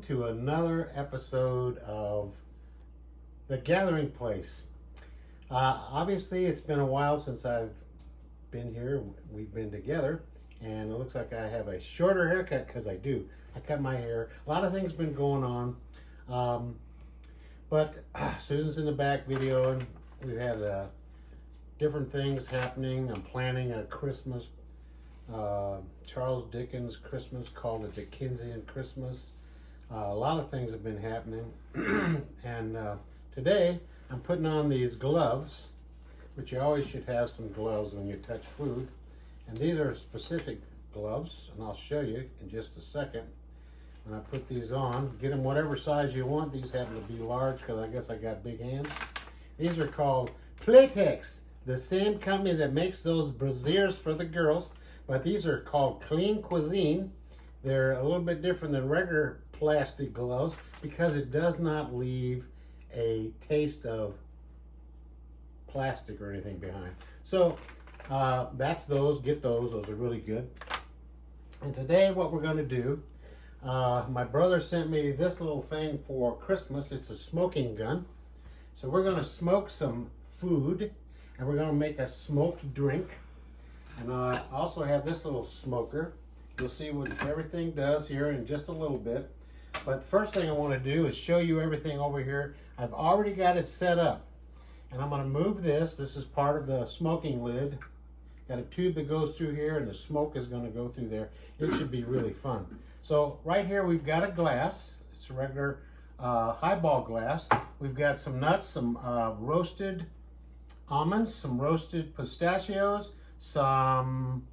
to another episode of The Gathering Place. Obviously, it's been a while since I've been here. We've been together, and it looks like I have a shorter haircut because I do. I cut my hair. A lot of things been going on, but Susan's in the back videoing. We've had different things happening. I'm planning a Christmas, Charles Dickens Christmas, called a Dickensian Christmas. A lot of things have been happening, and today I'm putting on these gloves, which you always should have some gloves when you touch food. And these are specific gloves, and I'll show you in just a second. When I put these on, get them whatever size you want. These happen to be large because I guess I got big hands. These are called Playtex, the same company that makes those brassieres for the girls, but these are called Clean Cuisine. They're a little bit different than regular plastic gloves because it does not leave a taste of plastic or anything behind. So that's those. Get those. Those are really good. And today what we're going to do, my brother sent me this little thing for Christmas. It's a smoking gun. So we're going to smoke some food, and we're going to make a smoked drink. And I also have this little smoker. You'll see what everything does here in just a little bit. But the first thing I want to do is show you everything over here. I've already got it set up. And I'm going to move this. This is part of the smoking lid. Got a tube that goes through here, and the smoke is going to go through there. It should be really fun. So right here we've got a glass. It's a regular highball glass. We've got some nuts, some roasted almonds, some roasted pistachios, some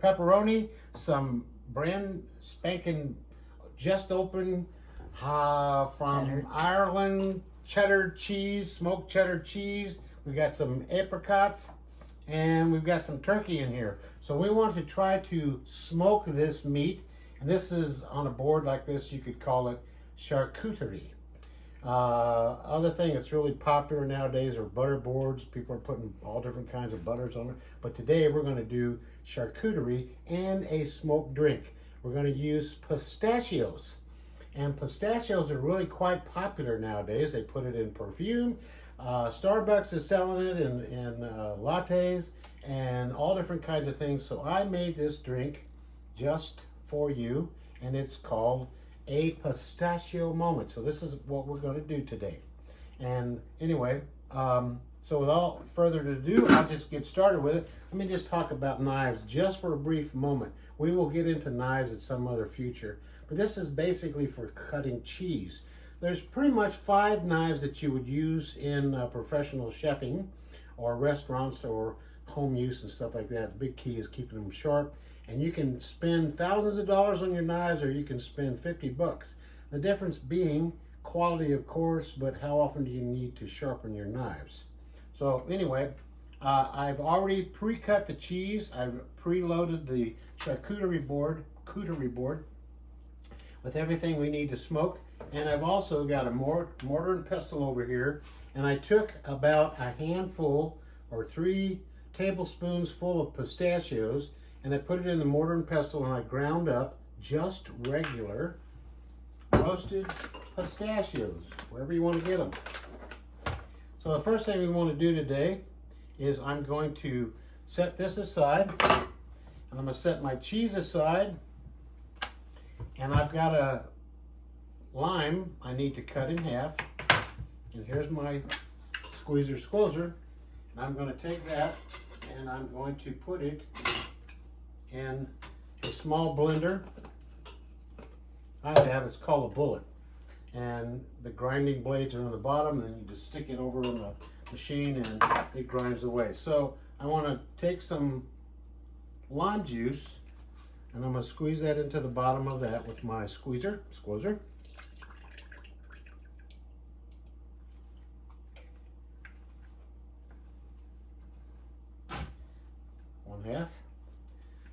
pepperoni, some brand spanking just open from Ireland cheddar cheese, smoked cheddar cheese. We've got some apricots, and we've got some turkey in here. So we want to try to smoke this meat, and this is on a board like this. You could call it charcuterie. Other thing that's really popular nowadays are butter boards. People are putting all different kinds of butters on it. But today we're going to do charcuterie and a smoked drink. We're going to use pistachios. And pistachios are really quite popular nowadays. They put it in perfume. Starbucks is selling it in lattes and all different kinds of things. So I made this drink just for you, and it's called A Pistachio Moment. So this is what we're going to do today. And anyway, so without further ado, I'll just get started with it. Let me just talk about knives just for a brief moment. We will get into knives at some other future, but this is basically for cutting cheese. There's pretty much 5 knives that you would use in professional chefing or restaurants or home use and stuff like that. The big key is keeping them sharp. And you can spend thousands of dollars on your knives, or you can spend 50 bucks. The difference being quality, of course, but how often do you need to sharpen your knives? So anyway, I've already pre-cut the cheese. I've preloaded the charcuterie board with everything we need to smoke. And I've also got a mortar and pestle over here. And I took about a handful or 3 tablespoons full of pistachios, and I put it in the mortar and pestle, and I ground up just regular roasted pistachios, wherever you want to get them. So the first thing we want to do today is I'm going to set this aside, and I'm going to set my cheese aside, and I've got a lime I need to cut in half, and here's my squeezer, and I'm going to take that and I'm going to put it in a small blender. I have, it's called a bullet, and the grinding blades are on the bottom, and you just stick it over in the machine and it grinds away. So I want to take some lime juice, and I'm going to squeeze that into the bottom of that with my squeezer. 1/2,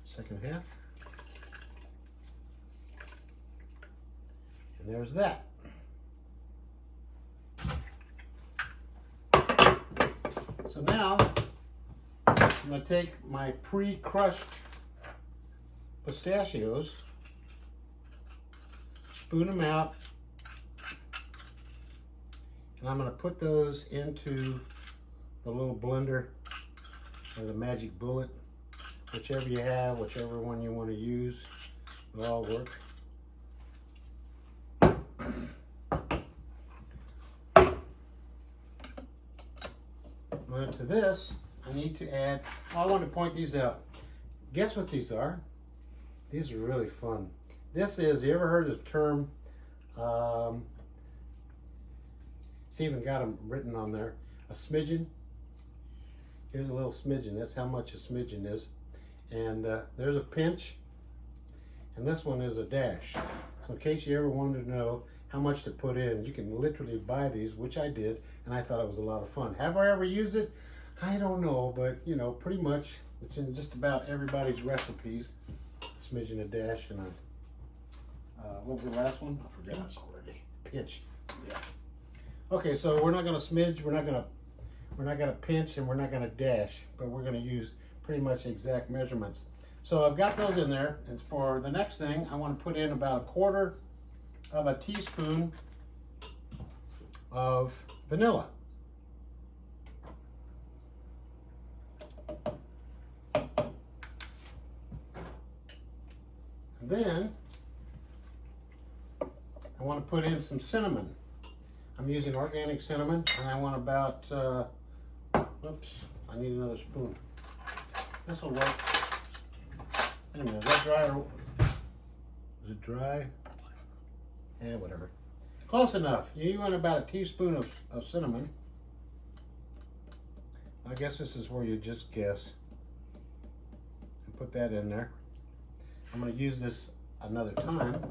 second half, and there's that. So now I'm going to take my pre-crushed pistachios spoon them out. And I'm going to put those into the little blender or the magic bullet, whichever you have, whichever one you want to use, will all work. Well, to this, I need to add, I want to point these out. Guess what these are? These are really fun. This is, you ever heard of the term, it's even got them written on there, a smidgen? Here's a little smidgen. That's how much a smidgen is. And there's a pinch, and this one is a dash. So in case you ever wanted to know how much to put in, you can literally buy these, which I did, and I thought it was a lot of fun. Have I ever used it? I don't know, but you know, pretty much it's in just about everybody's recipes. A smidgen, a dash, and a, what was the last one? I forgot already. Pinch. Yeah. Okay, so we're not gonna smidge, we're not gonna pinch, and we're not gonna dash, but we're gonna use pretty much exact measurements. So I've got those in there, and for the next thing, I want to put in about 1/4 of a teaspoon of vanilla. And then I want to put in some cinnamon. I'm using organic cinnamon, and I want about, whoops, I need another spoon. This will work. Wait a minute, is that dry or, is it dry? Yeah, whatever. Close enough. You want about a teaspoon of cinnamon. I guess this is where you just guess. And put that in there. I'm going to use this another time.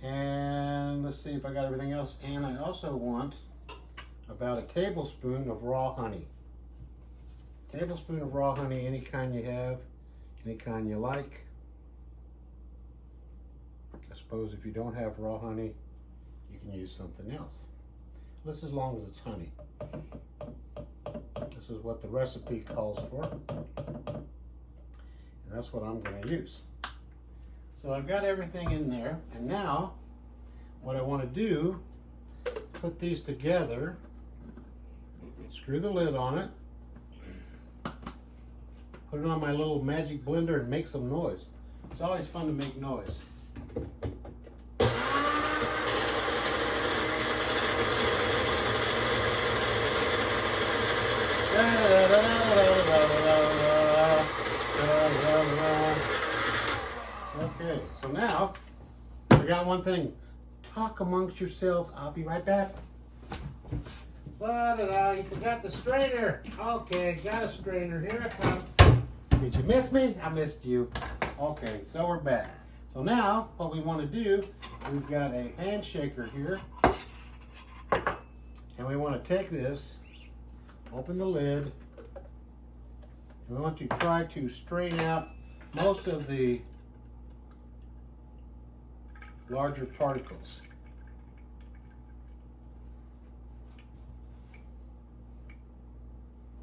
And let's see if I got everything else. And I also want about a tablespoon of raw honey. Tablespoon of raw honey, any kind you have, any kind you like. I suppose if you don't have raw honey, you can use something else. This as long as it's honey. This is what the recipe calls for. And that's what I'm going to use. So I've got everything in there, and now what I want to do, put these together, screw the lid on it, put it on my little magic blender and make some noise. It's always fun to make noise. Okay, so now, I forgot one thing. Talk amongst yourselves. I'll be right back. You forgot the strainer. Okay, got a strainer. Here I come. Did you miss me? I missed you. Okay, so we're back. So now, what we want to do, we've got a hand shaker here. And we want to take this, open the lid, and we want to try to strain out most of the larger particles.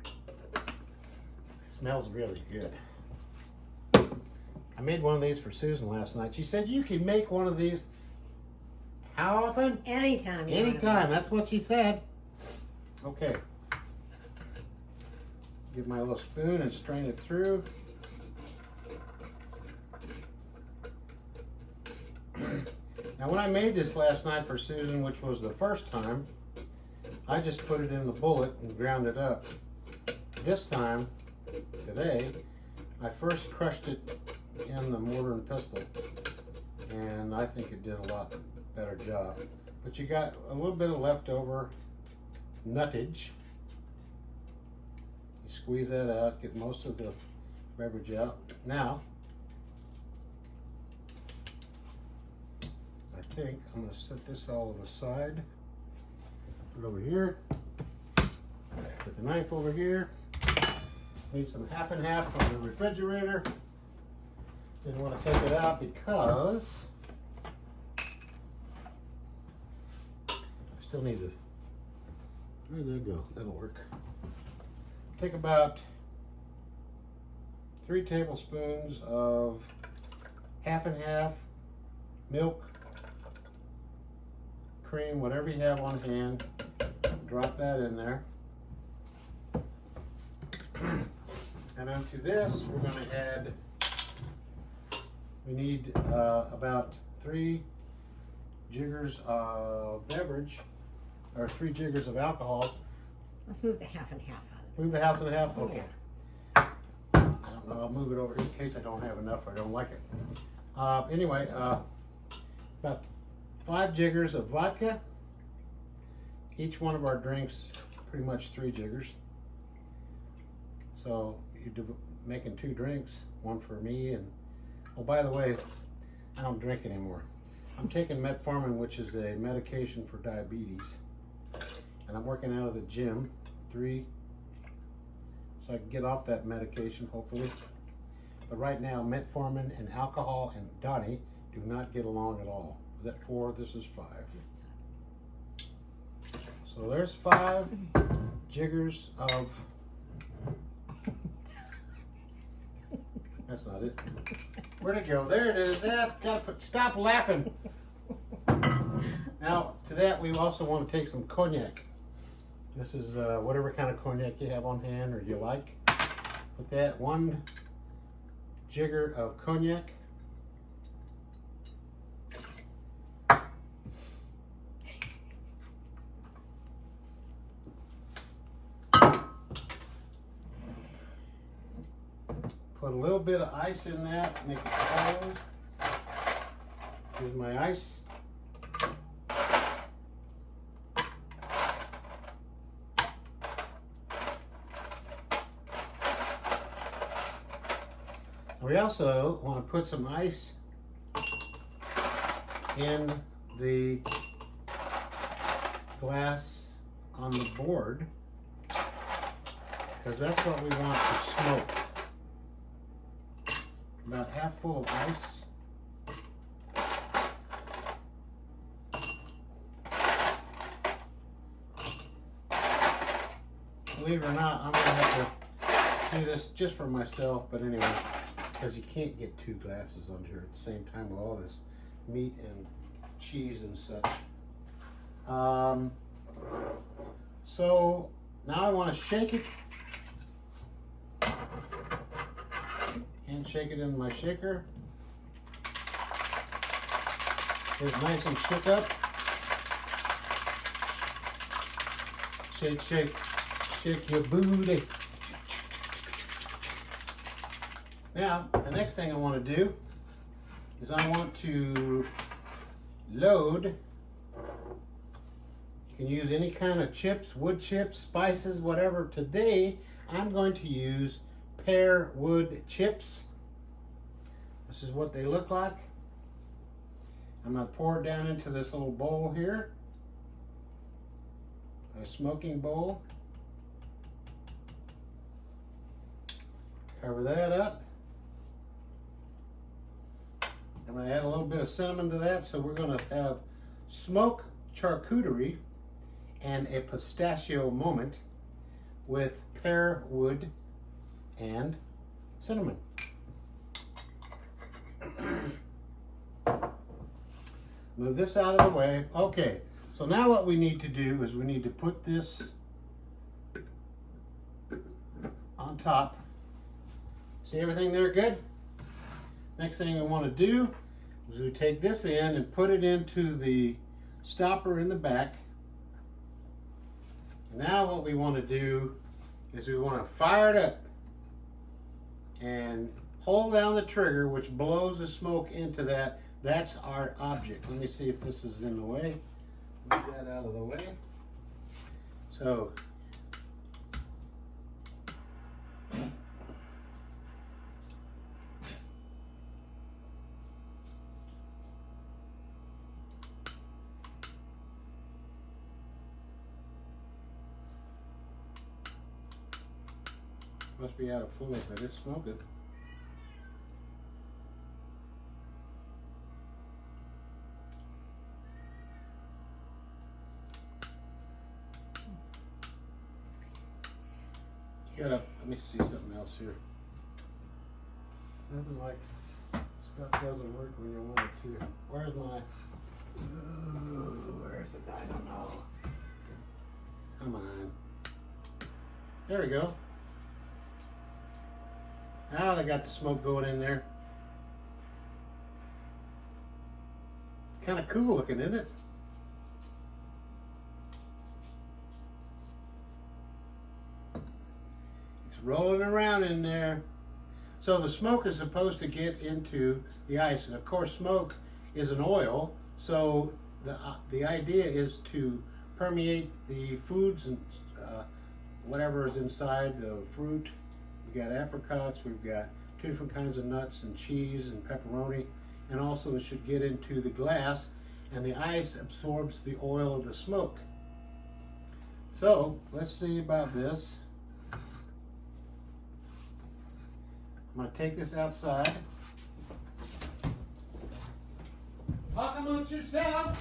It smells really good. I made one of these for Susan last night. She said you can make one of these how often? Anytime. Anytime, that's what she said. Okay. Get my little spoon and strain it through. Now when I made this last night for Susan, which was the first time, I just put it in the bullet and ground it up. This time, today, I first crushed it in the mortar and pestle, and I think it did a lot better job. But you got a little bit of leftover nuttage. You squeeze that out, get most of the beverage out. Now, I think I'm going to set this all to the side. Put it over here. Put the knife over here. Need some half and half from the refrigerator. Didn't want to take it out because I still need to. Where'd that go? That'll work. Take about 3 tablespoons of half and half, milk, cream, whatever you have on hand. Drop that in there. And then to this, we're going to add, we need about 3 jiggers of beverage, or 3 jiggers of alcohol. Let's move the half and half out of it. Move the half and half? Okay. Yeah. I don't know, I'll move it over in case I don't have enough or I don't like it. Anyway, about 5 jiggers of vodka. Each one of our drinks, pretty much 3 jiggers. So you're making 2 drinks, one for me and, oh, by the way, I don't drink anymore. I'm taking metformin, which is a medication for diabetes. And I'm working out of the gym, 3, so I can get off that medication, hopefully. But right now, metformin and alcohol and Dahni do not get along at all. Is that 4? This is 5. So there's 5 jiggers of, that's not it. Where'd it go? There it is. Stop laughing. Now, to that, we also want to take some cognac. This is whatever kind of cognac you have on hand or you like. Put that 1 jigger of cognac. Put a little bit of ice in that, make it cold. Here's my ice. We also want to put some ice in the glass on the board because that's what we want to smoke. About half full of ice. Believe it or not, I'm going to have to do this just for myself, but anyway, because you can't get 2 glasses on here at the same time with all this meat and cheese and such. So now I want to shake it. And shake it in my shaker. It's nice and shook up. Shake, shake, shake your booty. Now, the next thing I want to do is I want to load. You can use any kind of chips, wood chips, spices, whatever. Today, I'm going to use pear wood chips. This is what they look like. I'm going to pour it down into this little bowl here, a smoking bowl. Cover that up. I'm going to add a little bit of cinnamon to that, so we're going to have smoked charcuterie and a pistachio moment with pear wood and cinnamon. Move this out of the way. Okay, so now what we need to do is we need to put this on top. See everything there good? Next thing we want to do is we take this in and put it into the stopper in the back. Now what we want to do is we want to fire it up and hold down the trigger, which blows the smoke into that. That's our object. Let me see if this is in the way. Move that out of the way. So, must be out of fluid, but it's smoking. Let me see something else here. Nothing like Stuff doesn't work when you want it to. Where's my... where is it? I don't know. Come on. There we go. Now they got the smoke going in there. Kind of cool looking, isn't it? It's rolling around in there. So the smoke is supposed to get into the ice, and of course smoke is an oil, so the idea is to permeate the foods and whatever is inside the fruit. We've got apricots, we've got 2 different kinds of nuts and cheese and pepperoni, and also it should get into the glass, and the ice absorbs the oil of the smoke. So let's see about this. I'm going to take this outside. Talk amongst yourselves.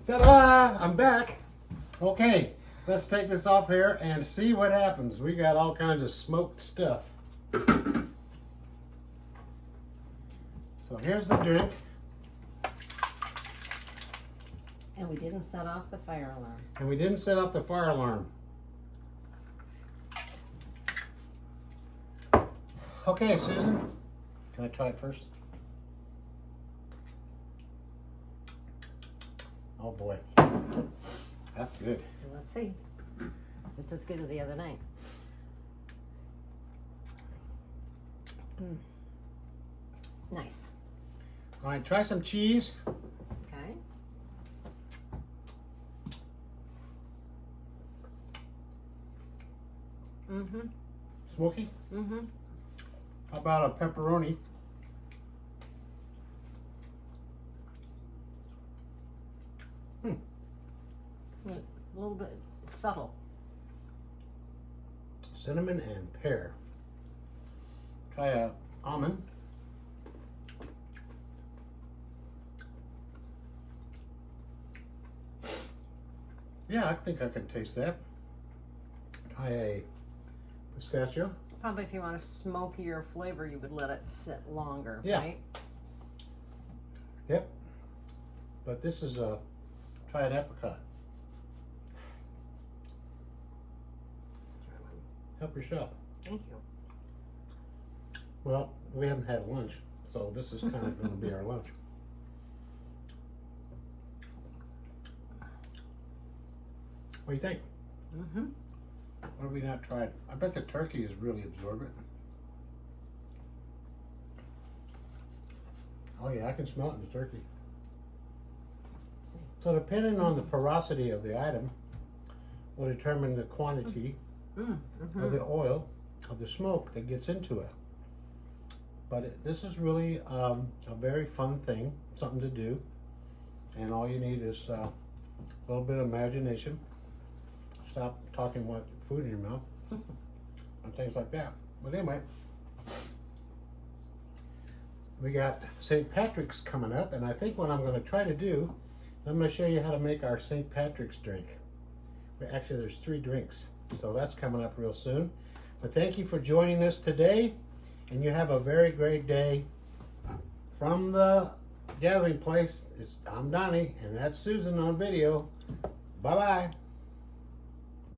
Ta-da! I'm back. Okay, let's take this off here and see what happens. We got all kinds of smoked stuff. So here's the drink. And we didn't set off the fire alarm. And we didn't set off the fire alarm. Okay, Susan. Can I try it first? Oh boy. That's good. Let's see if it's as good as the other night. Nice. All right, try some cheese. Okay. Mm-hmm. Smoky. Mm-hmm. How about a pepperoni? A little bit subtle. Cinnamon and pear. Try a almond. Yeah, I think I can taste that. Try a pistachio. Probably if you want a smokier flavor, you would let it sit longer, Yeah. right? Yep. But this is a try an apricot. Help yourself. Thank you. Well, we haven't had lunch, so this is kind of going to be our lunch. What do you think? Mm-hmm. What have we not tried? I bet the turkey is really absorbent. Oh yeah, I can smell it in the turkey. Let's see. So depending on the porosity of the item will determine the quantity Mm-hmm. of the oil, of the smoke that gets into it. But this is really a very fun thing, something to do. And all you need is a little bit of imagination. Stop talking about food in your mouth and things like that. But anyway, we got St. Patrick's coming up, and I think what I'm going to try to do, I'm going to show you how to make our St. Patrick's drink. Actually, there's 3 drinks, so that's coming up real soon. But thank you for joining us today, and you have a very great day. From the gathering place, I'm Donnie, and that's Susan on video. Bye-bye.